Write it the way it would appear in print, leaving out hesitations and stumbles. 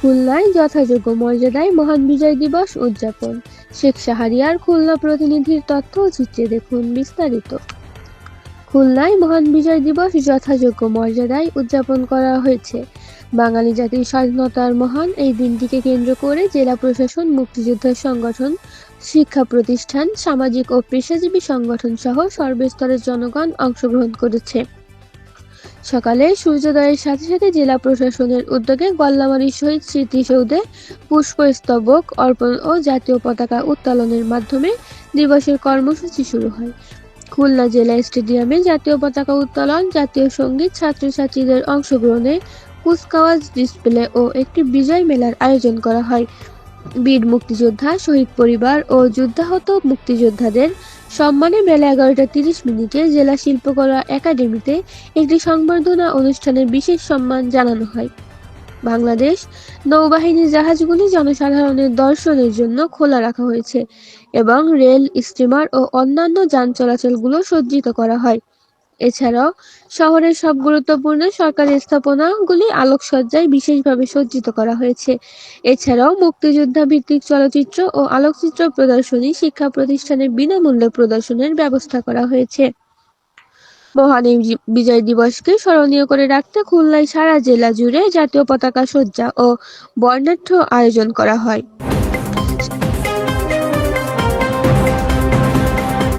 খুলনায় যথাযোগ্য মর্যাদায় মহান বিজয় দিবস উদযাপন। শেখ শাহরিয়ার খুলনা প্রতিনিধির তথ্য ও চিত্রে দেখুন বিস্তারিত। খুলনায় মহান বিজয় দিবস যথাযোগ্য মর্যাদায় উদযাপন করা হয়েছে। বাঙালি জাতির স্বাধীনতার মহান এই দিনটিকে কেন্দ্র করে জেলা প্রশাসন, মুক্তিযোদ্ধা সংগঠন, শিক্ষা প্রতিষ্ঠান, সামাজিক ও পেশাজীবী সংগঠন সহ সর্বস্তরের জনগণ অংশগ্রহণ করেছে। সকালে সূর্যোদয়ের সাথে সাথে জেলা প্রশাসনের উদ্যোগে গল্লামারী শহীদ স্মৃতিসৌধে পুষ্পস্তবক অর্পণ ও জাতীয় পতাকা উত্তোলনের মাধ্যমে দিবসের কর্মসূচি শুরু হয়। খুলনা জেলা স্টেডিয়ামে জাতীয় পতাকা উত্তোলন, জাতীয় সঙ্গীত, ছাত্রছাত্রীদের অংশগ্রহণে কুচকাওয়াজ, ডিসপ্লে ও একটি বিজয় মেলার আয়োজন করা হয়। বীর মুক্তিযোদ্ধা, শহীদ পরিবার ও যুদ্ধাহত মুক্তিযোদ্ধাদের সম্মানে বেলা 11:30 জেলা শিল্পকলা একাডেমিতে একটি সংবর্ধনা অনুষ্ঠানের বিশেষ সম্মান জানানো হয়। বাংলাদেশ নৌবাহিনীর জাহাজগুলি জনসাধারণের দর্শনের জন্য খোলা রাখা হয়েছে এবং রেল, স্টিমার ও অন্যান্য যান চলাচলগুলো সজ্জিত করা হয়। এছাড়াও শহরের সব গুরুত্বপূর্ণ সরকারি স্থাপনাগুলি আলোকসজ্জায় বিশেষভাবে সজ্জিত করা হয়েছে। এছাড়াও মুক্তিযোদ্ধা ভিত্তিক চলচ্চিত্র ও আলোকচিত্র প্রদর্শনী, শিক্ষা প্রতিষ্ঠানে বিনামূল্যে প্রদর্শনের ব্যবস্থা করা হয়েছে। মহান এই বিজয় দিবসকে স্মরণীয় করে রাখতে খুলনায় সারা জেলা জুড়ে জাতীয় পতাকা সজ্জা ও বর্ণাঢ্য আয়োজন করা হয়।